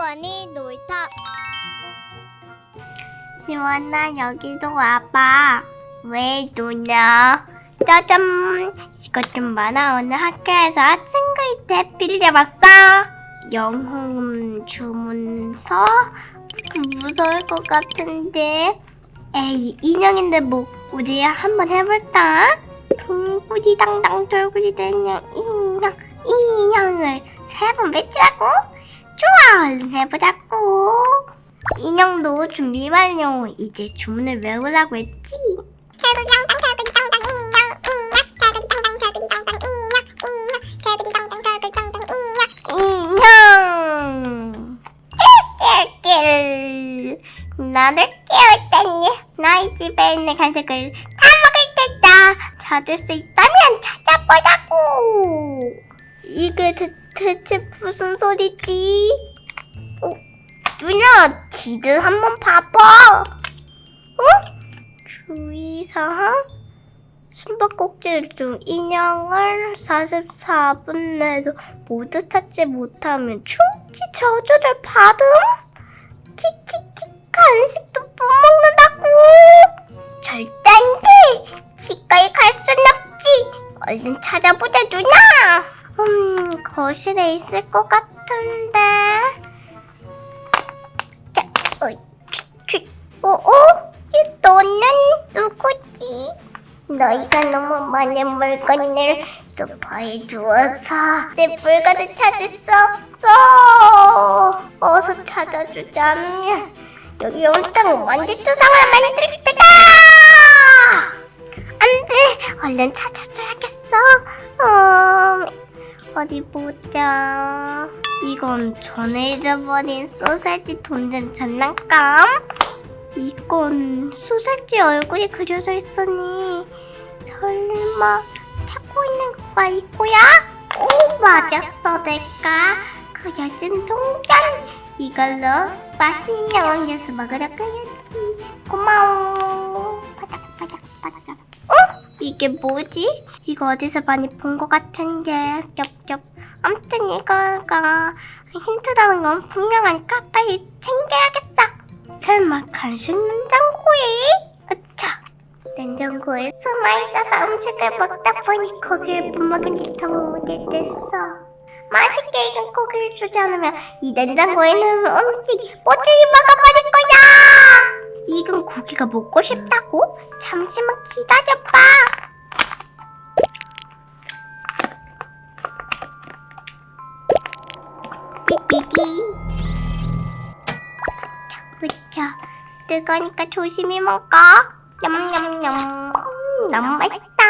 시원이 놀이터. 시원아, 여기도 와봐. 왜 노냐? 짜잔! 이것 좀 봐라. 오늘 학교에서 친구한테 빌려봤어. 영혼 주문서? 무서울 것 같은데. 에이, 인형인데 뭐 우리 한번 해볼까? 돌구리당당 돌구리당당 인형을 3번 외치라고? 좋아, 얼른 해보자고. 인형도 준비 완료. 이제 주문을 외우라고 했지. 돌구리당당 돌구리당당 인형 돌구리당당 돌구리당당 인형 인형! 낄낄낄. 나를 깨웠다니. 나의 집에 있는 간식을 다 먹을 테다. 찾을 수 있다면 찾아보자고. 이게 대체 무슨 소리지? 누나, 지들 한번 봐봐. 주의사항? 숨바꼭질 중 인형을 44분 내로 모두 찾지 못하면 충치 저주를 받음? 키키키, 간식도 못 먹는다고? 절대 안 돼! 치과에 갈 순 없지! 얼른 찾아보자, 누나! 거실에 있을 것 같은데. 자, 너는 누구지? 너희가 너무 많은 물건을 소파에 두어서 내 물건을 찾을 수 없어. 어서 찾아주지 않으면 여기 온통 먼지투성을 만들 테다. 안 돼, 얼른 찾아줘야겠어. 어디 보자. 이건 전에 잊어버린 소세지 돈전 장난감? 이건 소세지 얼굴이 그려져 있으니 설마 찾고 있는 거가 이거야? 오, 맞았어. 내가 그려진 동전. 이걸로 맛있는 음료수 먹으러 가야지. 고마워. 바닥바닥바닥. 이게 뭐지? 이거 어디서 많이 본 것 같은데. 쩝쩝. 아무튼 이거가 힌트라는 건 분명하니까 빨리 챙겨야겠어. 설마 간식 냉장고에? 으차! 냉장고에 숨어있어서 음식을 먹다 보니 고기를 못 먹은 지 너무 오래됐어. 맛있게 익은 고기를 주지 않으면 이 냉장고에 있는 음식 모조리 먹어버릴 거야! 익은 고기가 먹고 싶다고? 잠시만 기다려봐. 띠띠띠. 그쵸. 뜨거우니까 조심히 먹어. 냠냠냠. 너무 맛있다.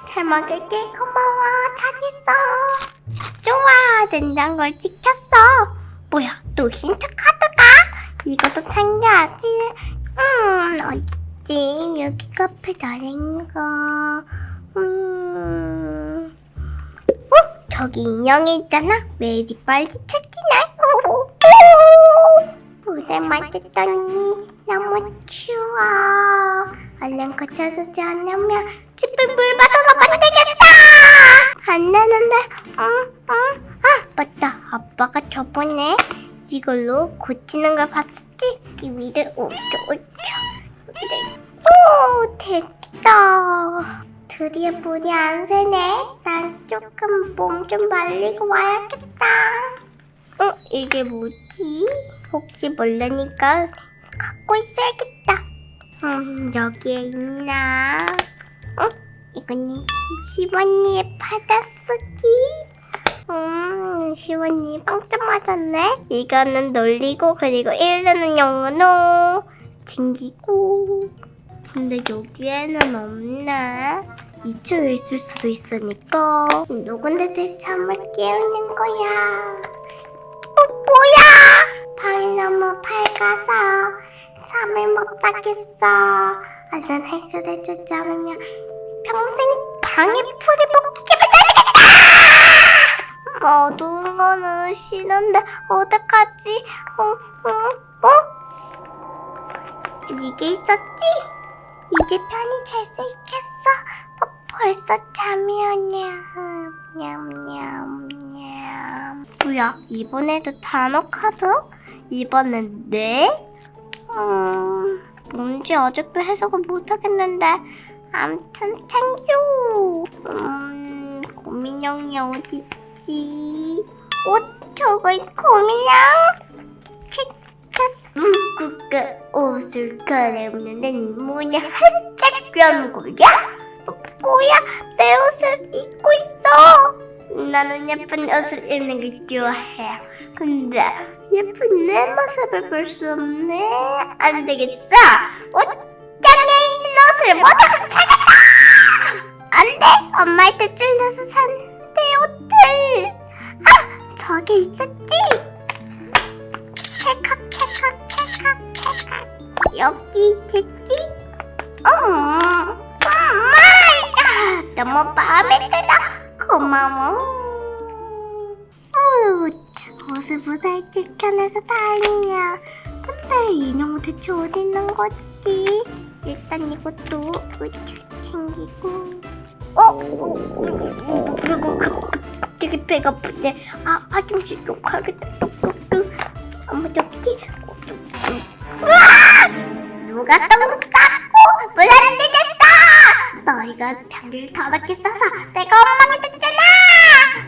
잘 먹을게. 고마워. 잘했어. 좋아. 냉장고를 지켰어. 뭐야, 또 힌트 카드가? 이것도 챙겨야지. 어딨지? 여기 카페 다른가? 저기 인형이 있잖아. 왜 이리 빨리 찾지나? 물을 마셨더니 너무 추워. 얼른 고쳐주지 않으면 집을 물바다가 만들겠어. 안 되는데. 맞다. 아빠가 저번에 이걸로 고치는 걸 봤었지? 이 위를 오, 됐다. 드디어 물이 안 새네. 난 조금 몸 좀 말리고 와야겠다. 이게 뭐지? 혹시 모르니까 갖고 있어야겠다. 여기에 있나? 이건 시원이의 받아쓰기. 시원이 빵점 맞았네. 이거는 놀리고 그리고 읽는 용어로 챙기고. 근데 여기에는 없네. 2층에 있을 수도 있으니까 누군데 잠을 깨우는 거야. 뭐야? 방이 너무 밝아서 잠을 못 자겠어. 얼른 해결해주지 않으면 평생 방에 불이 못 켜게 만들겠다. 어두운 거는 싫은데 어떡하지? 이게 있었지? 이제 편히 잘 수 있겠어. 벌써 잠이 오냐. 냠냠냠. 뭐야, 이번에도 단어 카드? 이번엔 네? 뭔지 아직도 해석을 못하겠는데 암튼 챙겨. 고민형이 어딨지? 저건 고민형? 옷을 갈아입는데 뭐냐 활짝 연 거야? 뭐야 내 옷을 입고 있어. 나는 예쁜 옷을 입는 걸 좋아해. 근데 예쁜 내 모습을 볼 수 없네. 안 되겠어. 옷장에 있는 옷을 모두 찾았어. 안 돼. 엄마한테 찔려서 산 내 옷들. 저기 있었지. 찰칵 여기 됐지? 엄마 너무 마음에 들어. 고마워. 옷을 무사히 지켜내서 다행이야. 근데 인형은 대체 어디 있는 거지? 일단 이것도 챙기고. 그리고 갑자기 배가 아프네. 화장실 좀 가겠다. 아무도 없지? 누가 똥 쌌고 물 안 내줬어? 너희가 변기를 더럽게 싸서 내가 엉망이 됐잖아.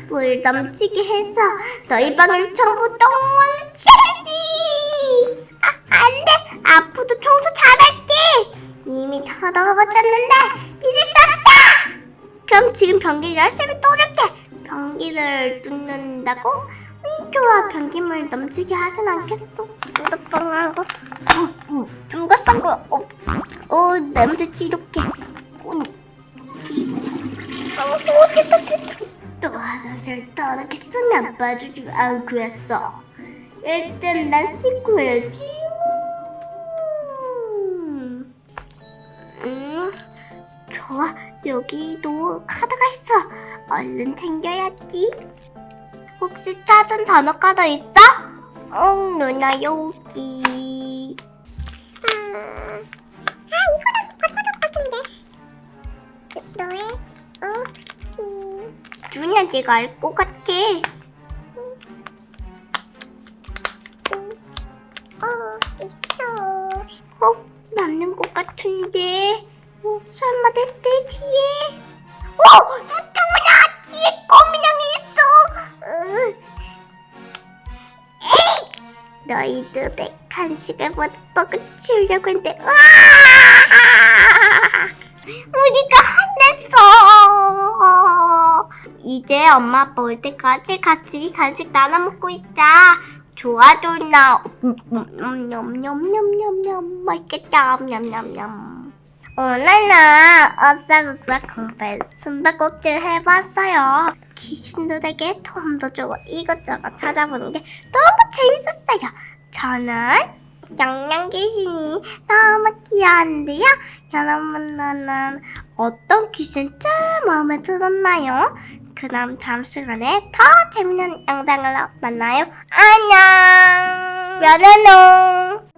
물 넘치게 해서 너희 방을 전부 똥물로 채우지. 안돼. 앞으로도 청소 잘할게. 이미 더러워졌는데 믿을 수 없어. 그럼 지금 변기를 열심히 뚫을게. 변기를 뚫는다고? 좋아. 변기물 넘치게 하진 않겠어. 뚜껑하고. 누가 싼 거야? 냄새 지독해. 됐다. 또 화장실 더럽게 쓰면 빠지지 않고 했어. 일단 난 씻고 해야지. 좋아. 여기도 카드가 있어. 얼른 챙겨야지. 혹시 찾은 단어 카드 있어? 응, 누나 여기. 이거랑 비슷한 것 같은데. 너의 옷이. 누나 내가 알 것 같아. 있어. 맞는 것 같은데. 설마 내 뒤에? 누구냐? 뒤에 꼬민형이 있어. 에이! 너희도 내 간식을 모두 먹어치우려고 했는데. 우리가 화냈어. 이제 엄마 아빠 올 때까지 같이 간식 나눠 먹고 있자. 좋아 누나. 냠냠냠냠냠 맛있겠다. 냠냠냠. 오늘은 어싸국사 공부에 숨바꼭질 해봤어요. 귀신들에게 도움도 주고 이것저것 찾아보는 게 너무 재밌었어요. 저는 영양 귀신이 너무 귀여운데요. 여러분들은 어떤 귀신 제일 마음에 들었나요? 그럼 다음 시간에 더 재밌는 영상으로 만나요. 안녕. 면회농.